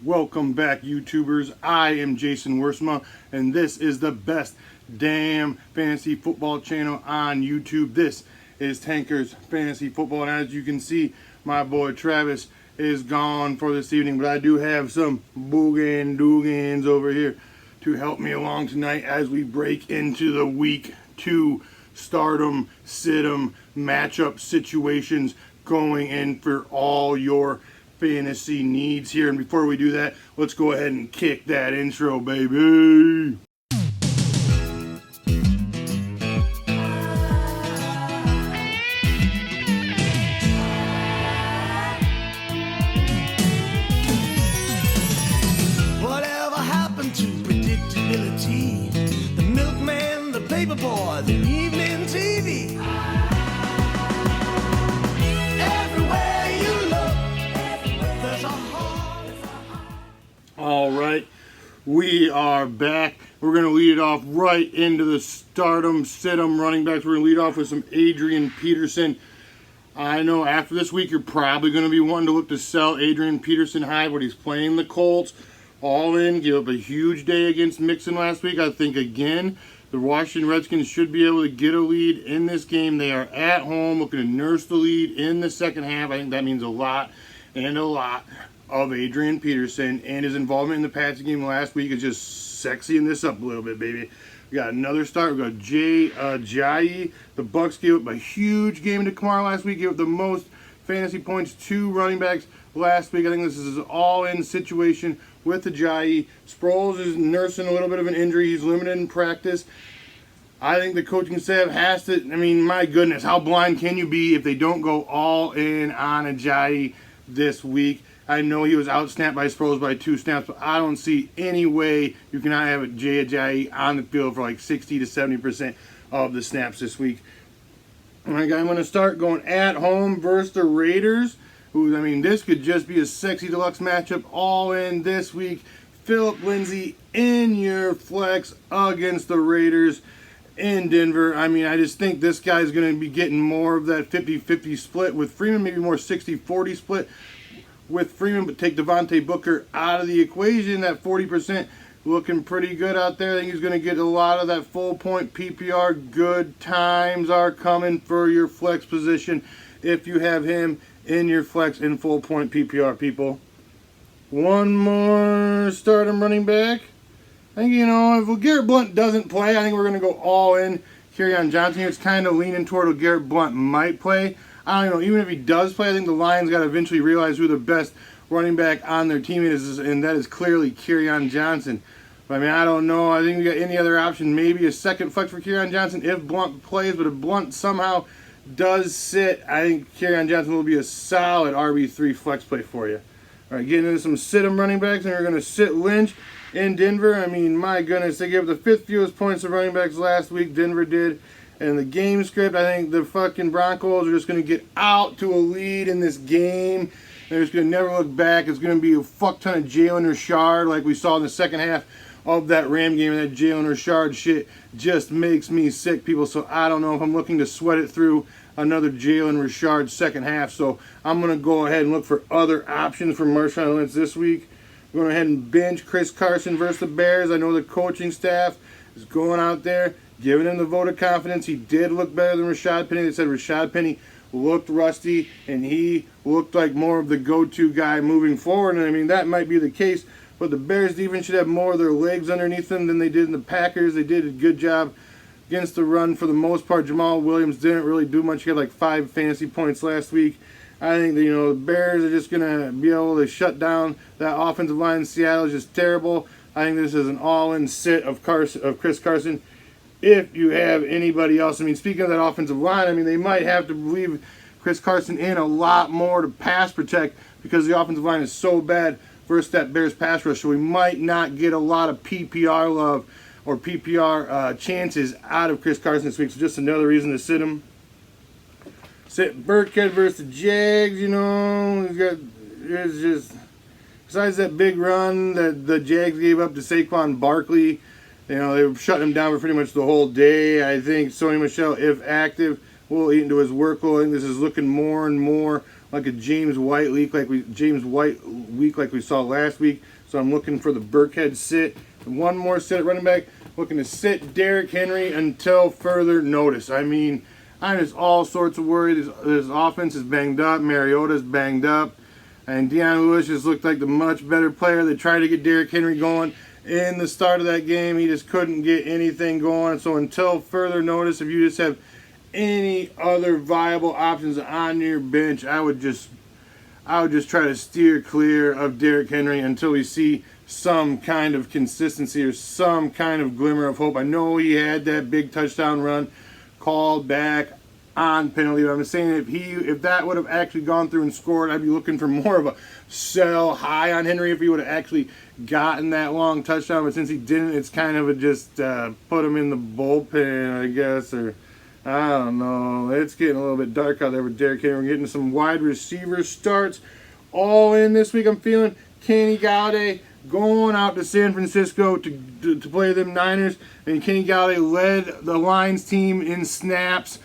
Welcome back, YouTubers. I am Jason Worsma, and this is the best damn fantasy football channel on YouTube. This is Tankers Fantasy Football, and as you can see, my boy Travis is gone for this evening, but I do have some boogans over here to help me along tonight as we break into the week 2 stardom, sit-em matchup situations going in for all your fantasy needs here. And before we do that, let's go ahead and kick that intro, baby. Whatever happened to predictability? The milkman, the paperboy, the evening TV. Everywhere you look, there's a heart. All right, we are back. We're going to lead it off right into the stardom, sit-em running backs. We're going to lead off with some Adrian Peterson. I know after this week, you're probably going to be wanting to look to sell Adrian Peterson high, but he's playing the Colts. All in, gave up a huge day against Mixon last week. I think, again, the Washington Redskins should be able to get a lead in this game. They are at home looking to nurse the lead in the second half. I think that means a lot of Adrian Peterson, and his involvement in the passing game last week is just sexying this up a little bit, baby. We got another start. We got Jay Ajayi. The Bucks gave up a huge game to Kamara last week. Gave up the most fantasy points to running backs last week. I think this is an all-in situation with Ajayi. Sproles is nursing a little bit of an injury. He's limited in practice. I think the coaching staff has to, I mean, my goodness, how blind can you be if they don't go all in on Ajayi this week? I know he was out-snapped by Sproles by 2 snaps, but I don't see any way you cannot have Jay Ajayi on the field for like 60 to 70% of the snaps this week. All right, guys, I'm going to start going at home versus the Raiders. Who, I mean, this could just be a sexy deluxe matchup all in this week. Phillip Lindsay in your flex against the Raiders in Denver. I mean, I just think this guy's going to be getting more of that 50-50 split with Freeman, maybe more 60-40 split with Freeman, but take Devontae Booker out of the equation. That 40% looking pretty good out there. I think he's going to get a lot of that full point PPR. Good times are coming for your flex position if you have him in your flex in full point PPR, people. One more stardom running back. I think, you know, if Garrett Blount doesn't play, I think we're going to go all in. Kerryon Johnson here. It's kind of leaning toward Garrett Blount might play. I don't know. Even if he does play, I think the Lions got to eventually realize who the best running back on their team is, and that is clearly Kerryon Johnson. But, I mean, I don't know. I think we got any other option. Maybe a second flex for Kerryon Johnson if Blount plays, but if Blount somehow does sit, I think Kerryon Johnson will be a solid RB3 flex play for you. All right, getting into some sit-em running backs, and we're going to sit Lynch in Denver. I mean, my goodness, they gave the 5th fewest points of running backs last week. Denver did. And the game script, I think the fucking Broncos are just going to get out to a lead in this game. They're just going to never look back. It's going to be a fuck ton of Jalen Richard like we saw in the second half of that Ram game. And that Jalen Richard shit just makes me sick, people. So I don't know if I'm looking to sweat it through another Jalen Richard second half. So I'm going to go ahead and look for other options for Marshawn Lynch this week. I'm going ahead and bench Chris Carson versus the Bears. I know the coaching staff is going out there, giving him the vote of confidence. He did look better than Rashad Penny. They said Rashad Penny looked rusty, and he looked like more of the go-to guy moving forward. And, I mean, that might be the case, but the Bears defense should have more of their legs underneath them than they did in the Packers. They did a good job against the run for the most part. Jamal Williams didn't really do much. He had like 5 fantasy points last week. I think that, you know, the Bears are just going to be able to shut down that offensive line in Seattle. Is just terrible. I think this is an all-in sit of Chris Carson. If you have anybody else, I mean, speaking of that offensive line, I mean, they might have to leave Chris Carson in a lot more to pass protect because the offensive line is so bad versus that Bears pass rush. So we might not get a lot of PPR love or PPR chances out of Chris Carson this week. So just another reason to sit him. Sit Burkhead versus the Jags, you know. It's just, besides that big run that the Jags gave up to Saquon Barkley, you know, they were shutting him down for pretty much the whole day. I think Sony Michel, if active, will eat into his workload. I think this is looking more and more like a James White week like we saw last week. So I'm looking for the Burkhead sit. One more sit at running back. Looking to sit Derrick Henry until further notice. I mean, I'm just all sorts of worried. This offense is banged up. Mariota's banged up. And Deion Lewis just looked like the much better player. They tried to get Derrick Henry going in the start of that game. He just couldn't get anything going. So until further notice, if you just have any other viable options on your bench, I would just try to steer clear of Derrick Henry until we see some kind of consistency or some kind of glimmer of hope. I know he had that big touchdown run called back on penalty, but I'm saying if that would have actually gone through and scored, I'd be looking for more of a sell high on Henry if he would have actually gotten that long touchdown. But since he didn't, it's kind of just put him in the bullpen, I guess, or I don't know. It's getting a little bit dark out there with Derrick Henry. We're getting some wide receiver starts all in this week. I'm feeling Kenny Golladay going out to San Francisco to play them Niners. And Kenny Golladay led the Lions team in snaps.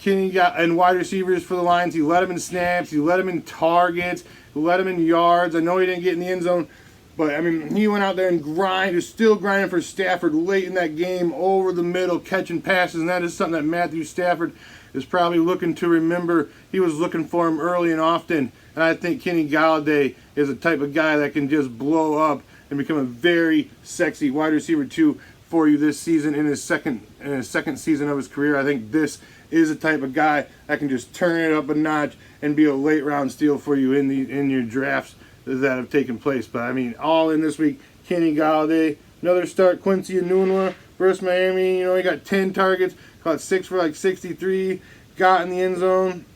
And wide receivers for the Lions. He led them in snaps. He led them in targets. He led them in yards. I know he didn't get in the end zone. But, I mean, he went out there and he was still grinding for Stafford late in that game, over the middle, catching passes. And that is something that Matthew Stafford is probably looking to remember. He was looking for him early and often. And I think Kenny Golladay is the type of guy that can just blow up and become a very sexy wide receiver 2 for you this season in his second season of his career. I think this is the type of guy that can just turn it up a notch and be a late round steal for you in your drafts that have taken place. But I mean, all in this week, Kenny Golladay, another start, Quincy Enunwa versus Miami. You know, he got 10 targets, caught 6 for like 63, got in the end zone.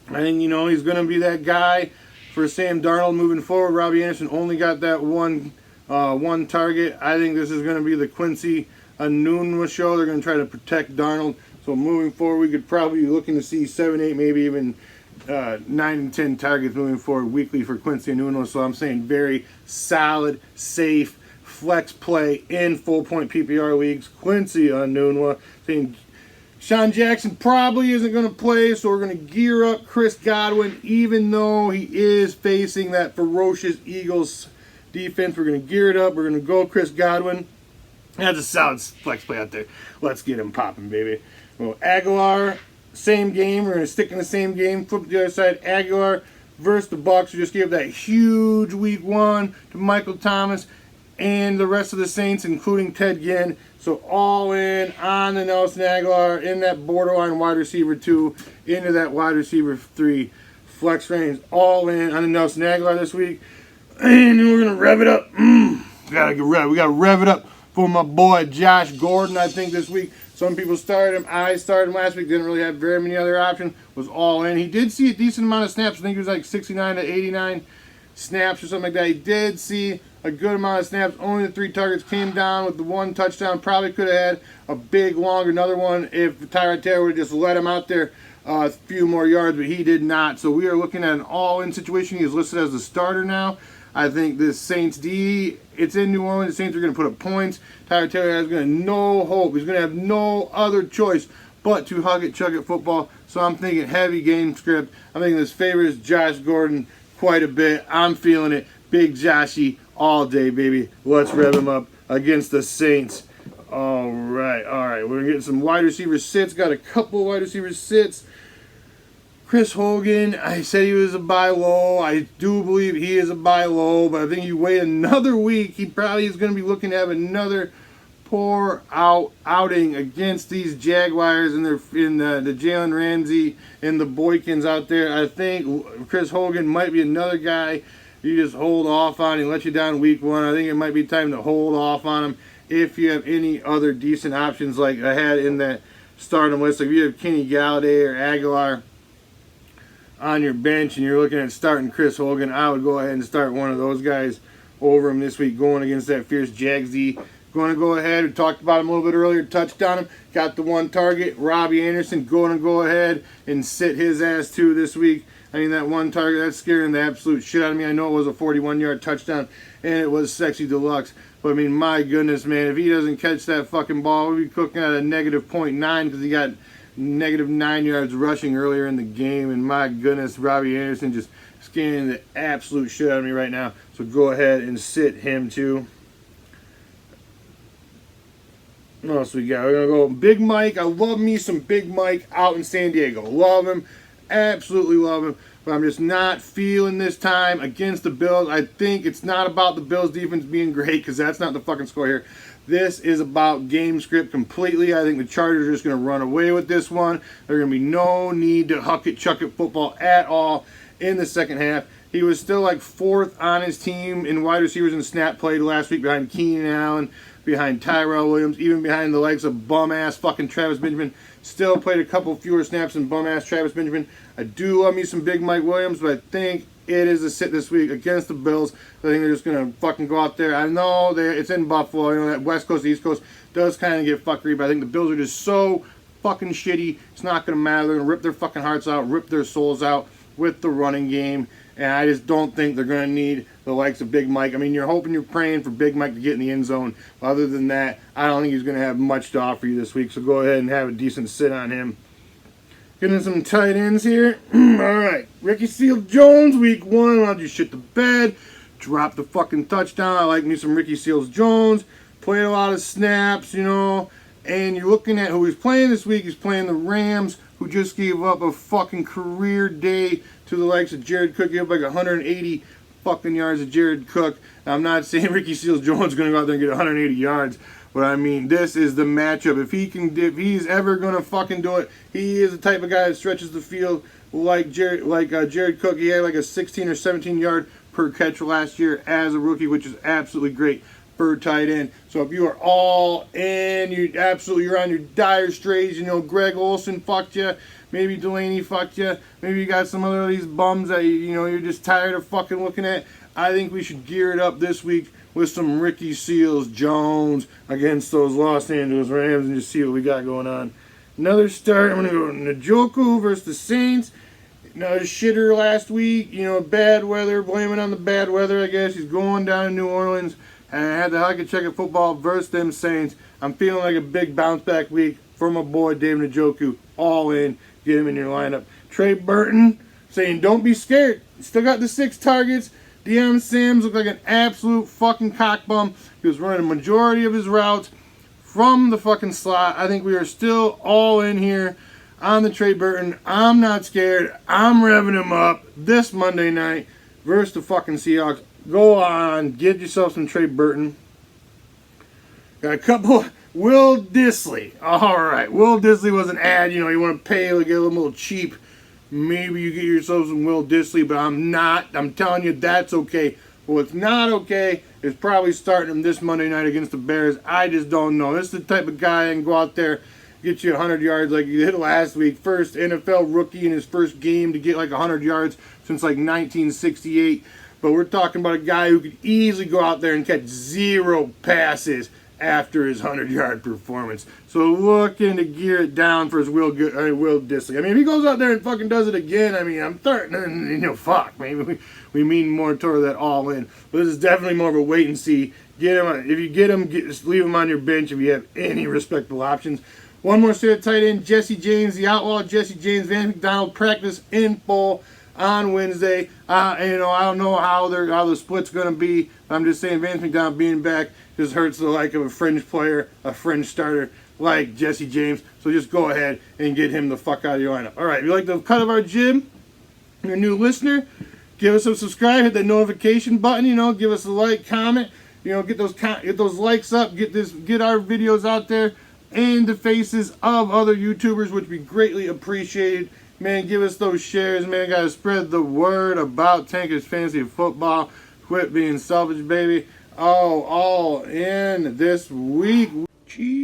And, you know, he's going to be that guy for Sam Darnold moving forward. Robbie Anderson only got that one target. I think this is going to be the Quincy Enunwa show. They're going to try to protect Darnold. So moving forward, we could probably be looking to see 7, 8, maybe even 9 and 10 targets moving forward weekly for Quincy Enunwa. So I'm saying very solid, safe, flex play in full point PPR leagues. Quincy Enunwa. Saying Sean Jackson probably isn't going to play, so we're going to gear up Chris Godwin, even though he is facing that ferocious Eagles defense. We're going to gear it up. We're going to go Chris Godwin. That's a solid flex play out there. Let's get him popping, baby. Well, Aguilar, same game. We're going to stick in the same game. Flip to the other side. Aguilar versus the Bucs. We just gave that huge week 1 to Michael Thomas and the rest of the Saints, including Ted Ginn. So all in on the Nelson Aguilar in that borderline wide receiver 2 into that wide receiver 3 flex range. All in on the Nelson Aguilar this week. And we're going to rev it up. We got to rev it up for my boy Josh Gordon, I think, this week. Some people started him. I started him last week. Didn't really have very many other options. Was all in. He did see a decent amount of snaps. I think he was like 69 to 89 snaps or something like that. He did see a good amount of snaps. Only the 3 targets, came down with the 1 touchdown. Probably could have had a big, long, another one if Tyrod Taylor would have just let him out there a few more yards, but he did not. So we are looking at an all-in situation. He is listed as the starter now. I think this Saints D, it's in New Orleans. The Saints are going to put up points. Tyrod Taylor has going to have no hope. He's going to have no other choice but to hug it, chug it football. So I'm thinking heavy game script. I'm thinking this favors Josh Gordon quite a bit. I'm feeling it. Big Joshy all day, baby. Let's rev him up against the Saints. All right. We're getting some wide receiver sits. Got a couple wide receiver sits. Chris Hogan, I said he was a buy low. I do believe he is a buy low, but I think you wait another week, he probably is going to be looking to have another poor outing against these Jaguars and the Jalen Ramsey and the Boykins out there. I think Chris Hogan might be another guy you just hold off on. He let you down week 1. I think it might be time to hold off on him if you have any other decent options like I had in that stardom list. Like if you have Kenny Golladay or Aguilar on your bench and you're looking at starting Chris Hogan, I would go ahead and start one of those guys over him this week going against that fierce Jags D. Going to go ahead, we talked about him a little bit earlier, touched on him, got the 1 target. Robbie Anderson going to go ahead and sit his ass too this week. I mean, that 1 target, that's scaring the absolute shit out of me. I know it was a 41-yard touchdown and it was sexy deluxe. But I mean, my goodness, man, if he doesn't catch that fucking ball, we'll be cooking at a -0.9 because he got -9 yards rushing earlier in the game. And my goodness, Robbie Anderson just scanning the absolute shit out of me right now. So go ahead and sit him too. What else we got? We're going to go Big Mike. I love me some Big Mike out in San Diego. Love him. Absolutely love him. But I'm just not feeling this time against the Bills. I think it's not about the Bills defense being great, because that's not the fucking score here. This is about game script completely. I think the Chargers are just going to run away with this one. There's going to be no need to huck it, chuck it football at all in the second half. He was still like 4th on his team in wide receivers in the snap played last week, behind Keenan Allen, behind Tyrell Williams, even behind the likes of bum-ass fucking Travis Benjamin. Still played a couple fewer snaps than bum-ass Travis Benjamin. I do love me some Big Mike Williams, but I think it is a sit this week against the Bills. I think they're just going to fucking go out there. I know it's in Buffalo. You know, that West Coast, East Coast does kind of get fuckery, but I think the Bills are just so fucking shitty. It's not going to matter. They're going to rip their fucking hearts out, rip their souls out with the running game. And I just don't think they're going to need the likes of Big Mike. I mean, you're hoping, you're praying for Big Mike to get in the end zone. But other than that, I don't think he's going to have much to offer you this week. So go ahead and have a decent sit on him. Getting some tight ends here. All right. Ricky Seals-Jones, week 1. I'll just shit the bed. Drop the fucking touchdown. I like me some Ricky Seals-Jones. Played a lot of snaps, you know. And you're looking at who he's playing this week. He's playing the Rams, who just gave up a fucking career day to the likes of Jared Cook. He gave up like 180 fucking yards of Jared Cook. Now, I'm not saying Ricky Seals-Jones is going to go out there and get 180 yards. But I mean, this is the matchup. If he's ever gonna fucking do it, he is the type of guy that stretches the field like Jared Cook. He had like a 16 or 17 yard per catch last year as a rookie, which is absolutely great for tight end. So if you are all in, you're on your dire straits. You know, Greg Olsen fucked you. Maybe Delaney fucked you. Maybe you got some other of these bums that you're just tired of fucking looking at. I think we should gear it up this week with some Ricky Seals-Jones against those Los Angeles Rams and just see what we got going on. Another start. I'm going to go Njoku versus the Saints. Another shitter last week. Bad weather. Blame it on the bad weather, I guess. He's going down to New Orleans. And I had the Huck and Check It football versus them Saints. I'm feeling like a big bounce back week for my boy David Njoku. All in. Get him in your lineup. Trey Burton saying don't be scared. Still got the 6 targets. Deion Sanders looked like an absolute fucking cock bum. He was running a majority of his routes from the fucking slot. I think we are still all in here on the Trey Burton. I'm not scared. I'm revving him up this Monday night versus the fucking Seahawks. Go on. Get yourself some Trey Burton. Got a couple. Will Dissly. All right. Will Dissly was an ad. You want to pay to get a little cheap. Maybe you get yourself some Will Dissly, but I'm not. I'm telling you, that's okay. What's not okay is probably starting him this Monday night against the Bears. I just don't know. This is the type of guy that can go out there, get you 100 yards like you did last week. First NFL rookie in his first game to get like 100 yards since like 1968. But we're talking about a guy who could easily go out there and catch 0 passes after his 100-yard performance. So looking to gear it down for his Will Dissly. I mean, if he goes out there and fucking does it again, I mean, I'm starting, fuck. Maybe we mean more toward that all in. But this is definitely more of a wait and see. Get him. If you get him, just leave him on your bench if you have any respectable options. One more set of tight end, Jesse James, the outlaw Jesse James. Van McDonald practice in full on Wednesday. I don't know how the split's going to be. I'm just saying Vance McDonald being back just hurts the like of a fringe player, a fringe starter like Jesse James. So just go ahead and get him the fuck out of your lineup. All right, if you like the cut of our jib, you're a new listener, give us a subscribe, hit that notification button. Give us a like, comment. Get those likes up. Get our videos out there in the faces of other YouTubers, which we greatly appreciated. Man, give us those shares, man. Gotta spread the word about Tankers Fantasy Football. Quit being selfish, baby. Oh, all in this week. Cheese.